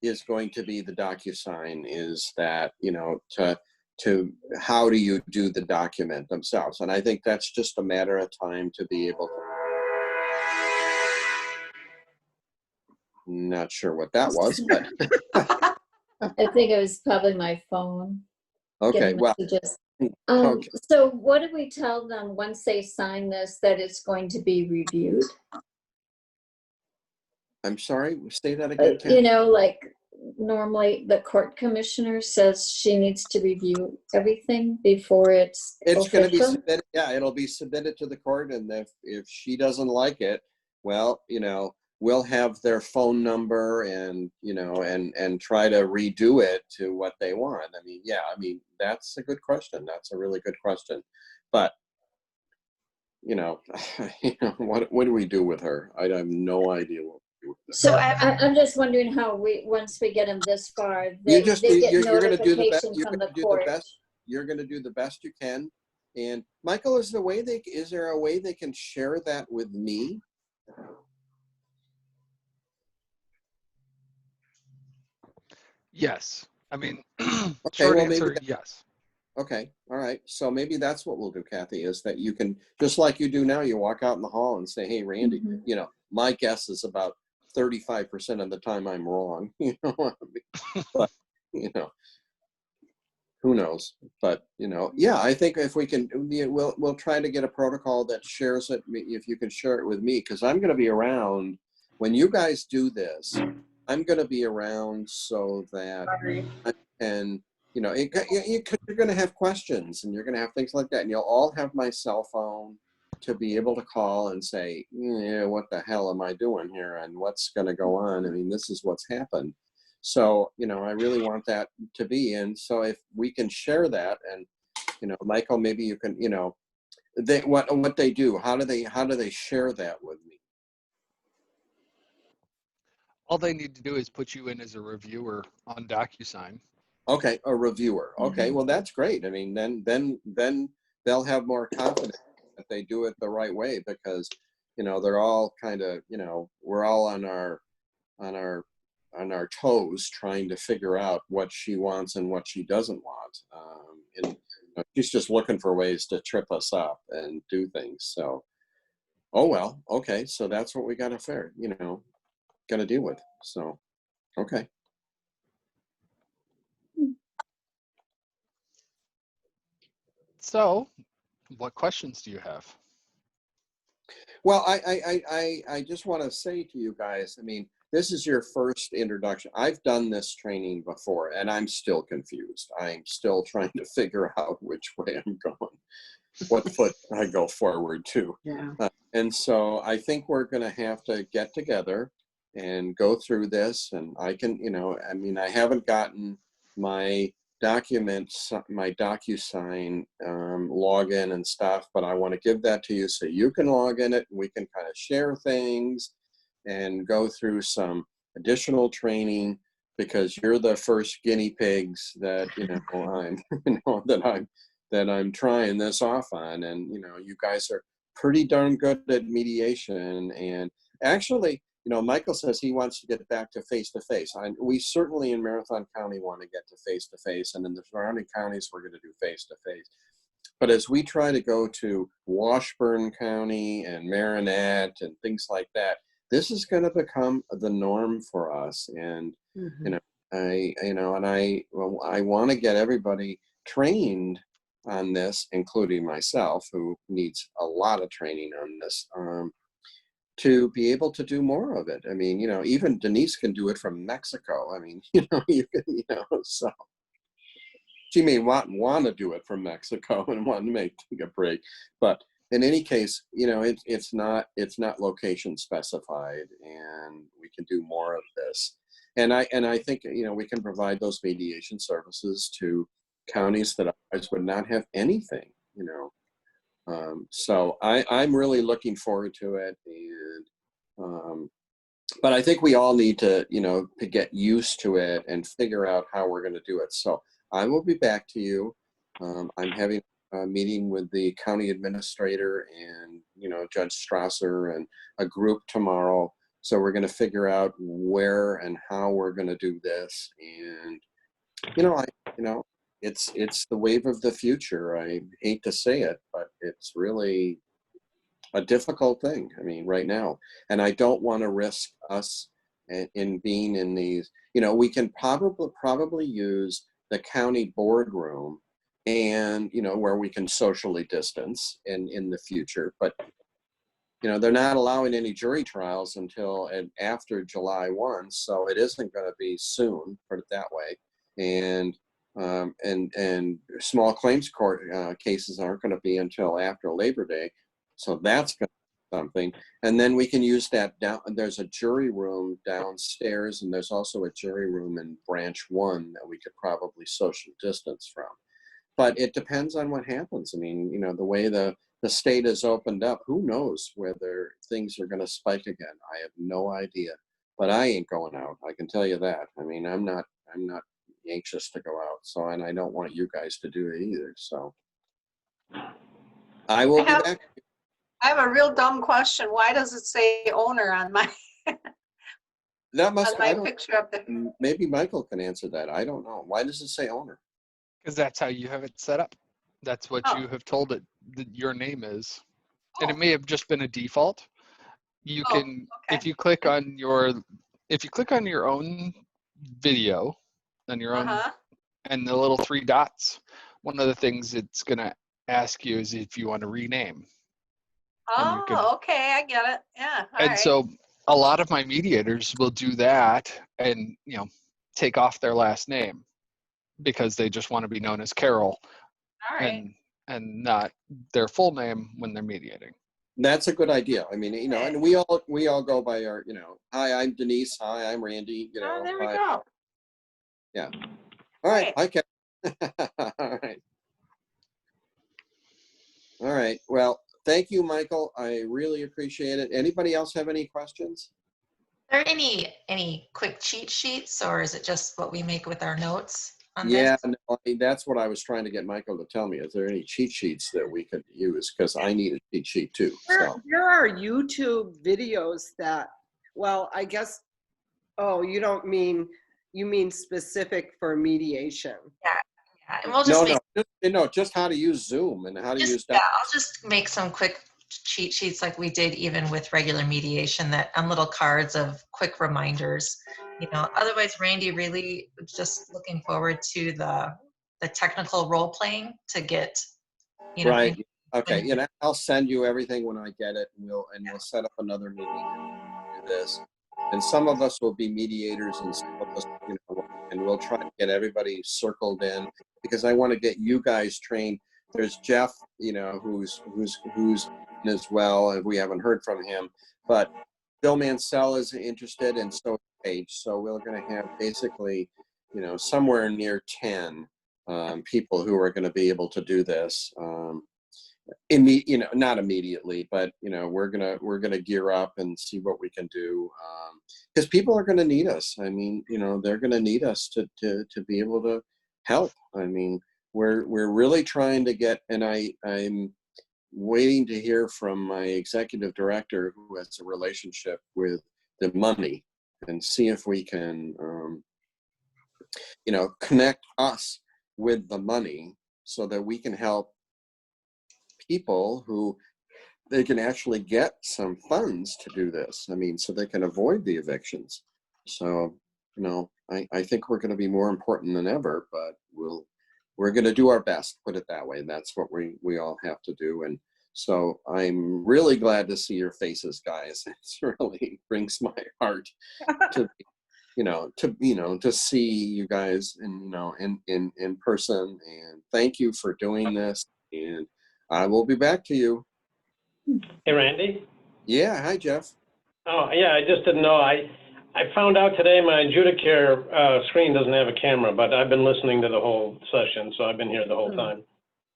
is going to be the DocuSign, is that, to how do you do the document themselves? And I think that's just a matter of time to be able to. Not sure what that was, but. I think it was probably my phone. Okay, getting well, messages. okay. So what do we tell them once they sign this, that it's going to be reviewed? I'm sorry, say that again, Ken. Like normally the court commissioner says she needs to review everything before it's going to be official? submitted. Yeah, it'll be submitted to the court, and if she doesn't like it, well, we'll have their phone number and and try to redo it to what they want. I mean, that's a good question. That's a really good question. But what do we do with her? I have no idea what we do with her. So I'm just wondering how once we get them this far, they get you're going to do the best. notification You're from going the to do court. the best. You're going to do the best you can. And Michael, is there a way they can share that with me? Yes. I mean, Okay, short well, answer, yes. Okay, all right. So maybe that's what we'll do, Kathy, is that you can, just like you do now, you walk out in the hall and say, hey, Randy, my guess is about 35% of the time I'm wrong. But, who knows? But, I think if we can, we'll try to get a protocol that shares it, if you can share it with me, because I'm going to be around when you guys do this. I'm going to be around so that I can, you're going to have questions and you're going to have things like that. And you'll all have my cell phone to be able to call and say, what the hell am I doing here? And what's going to go on? I mean, this is what's happened. So, I really want that to be. And so if we can share that, and, Michael, maybe you can, what they do, how do they share that with me? All they need to do is put you in as a reviewer on DocuSign. Okay, a reviewer. Okay, well, that's great. I mean, then they'll have more confidence that they do it the right way, because they're all kind of we're all on our toes trying to figure out what she wants and what she doesn't want. And she's just looking for ways to trip us up and do things. So, oh well, okay, so that's what we got to got to deal with. So, okay. So, what questions do you have? Well, I just want to say to you guys, I mean, this is your first introduction. I've done this training before, and I'm still confused. I'm still trying to figure out which way I'm going, what foot I go forward to. Yeah. And so I think we're going to have to get together and go through this. And I can, I haven't gotten my documents, my DocuSign login and stuff, but I want to give that to you so you can log in it and we can kind of share things and go through some additional training, because you're the first guinea pigs that I'm trying this off on. And you guys are pretty darn good at mediation. And actually, Michael says he wants to get back to face-to-face. We certainly in Marathon County want to get to face-to-face, and in the surrounding counties, we're going to do face-to-face. But as we try to go to Washburn County and Marinette and things like that, this is going to become the norm for us. And, I want to get everybody trained on this, including myself, who needs a lot of training on this, to be able to do more of it. I mean, even Denise can do it from Mexico. I mean, so she may want to do it from Mexico and want to take a break. But in any case, it's not location specified, and we can do more of this. And I think, we can provide those mediation services to counties that otherwise would not have anything, So I'm really looking forward to it. And, but I think we all need to, to get used to it and figure out how we're going to do it. So I will be back to you. I'm having a meeting with the county administrator and, Judge Strasser and a group tomorrow. So we're going to figure out where and how we're going to do this. And, it's the wave of the future. I hate to say it, but it's really a difficult thing. I mean, right now, and I don't want to risk us in being in these, we can probably use the county boardroom and, where we can socially distance in the future, but they're not allowing any jury trials until after July 1. So it isn't going to be soon, put it that way. And small claims court cases aren't going to be until after Labor Day. So that's going to be something. And then we can use that down. There's a jury room downstairs, and there's also a jury room in branch 1 that we could probably social distance from. But it depends on what happens. I mean, the way the state has opened up, who knows whether things are going to spike again. I have no idea. But I ain't going out. I can tell you that. I mean, I'm not anxious to go out. So, and I don't want you guys to do it either. So I will be back. I have a real dumb question. Why does it say owner on my picture up there? Maybe Michael can answer that. I don't know. Why does it say owner? Because that's how you have it set up. That's what you have told it that your name is. And it may have just been a default. You can, if you click on your own video, on your own, and the little 3 dots, one of the things it's going to ask you is if you want to rename. Okay, I get it. Yeah. So a lot of my mediators will do that and, take off their last name because they just want to be known as Carol. All right. And not their full name when they're mediating. That's a good idea. I mean, and we all go by our, hi, I'm Denise. Hi, I'm Randy. There we go. Yeah. All right. Hi, Kevin. All right. All right. Well, thank you, Michael. I really appreciate it. Anybody else have any questions? Are there any quick cheat sheets, or is it just what we make with our notes? Yeah, no, I mean, that's what I was trying to get Michael to tell me. Is there any cheat sheets that we could use? Because I need a cheat sheet too. There are YouTube videos that, well, I guess, you mean specific for mediation. Yeah. And we'll just just how to use Zoom and how to use that. Yeah, I'll just make some quick cheat sheets like we did even with regular mediation, that on little cards of quick reminders. Otherwise, Randy, really just looking forward to the technical role playing to get, right. Okay. I'll send you everything when I get it, and we'll set up another meeting and do this. And some of us will be mediators, and some of us, and we'll try to get everybody circled in, because I want to get you guys trained. There's Jeff, who's in as well, and we haven't heard from him, but Bill Mansell is interested, and so is Paige. So we're going to have basically, somewhere near 10 people who are going to be able to do this. Not immediately, but we're gonna gear up and see what we can do, because people are going to need us. I mean, they're going to need us to be able to help. I mean, we're really trying to get, and I'm waiting to hear from my executive director, who has a relationship with the money and see if we can, connect us with the money so that we can help people who they can actually get some funds to do this. I mean, so they can avoid the evictions. So, I think we're going to be more important than ever, but we're going to do our best, put it that way. And that's what we all have to do. And so I'm really glad to see your faces, guys. It really brings my heart to, to see you guys in person. And thank you for doing this. And I will be back to you. Hey, Randy. Yeah. Hi, Jeff. Oh, yeah, I just didn't know. I found out today my Judicare screen doesn't have a camera, but I've been listening to the whole session, so I've been here the whole time.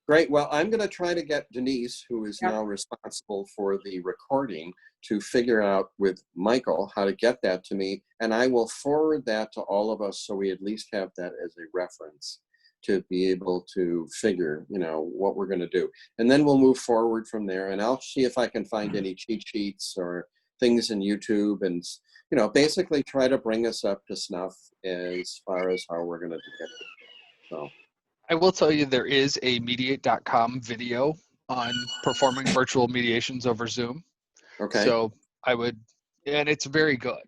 Great. Well, I'm going to try to get Denise, who is now responsible for the recording, to figure out with Michael how to get that to me. And I will forward that to all of us so we at least have that as a reference to be able to figure, what we're going to do. And then we'll move forward from there. And I'll see if I can find any cheat sheets or things in YouTube and, basically try to bring us up to snuff as far as how we're going to do it. So. I will tell you there is a mediate.com video on performing virtual mediations over Zoom. Okay. So and it's very good.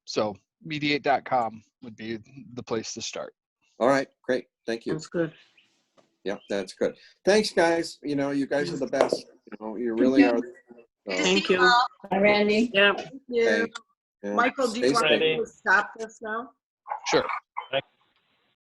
So mediate.com would be the place to start. All right, great. Thank you. That's good. Yeah, that's good. Thanks, guys. You guys are the best. You really are. Good So, to Thank see you. you all. Hi, Randy. Yeah. Thank you. yeah, Michael, do you stay want safe. me to stop this now? Sure.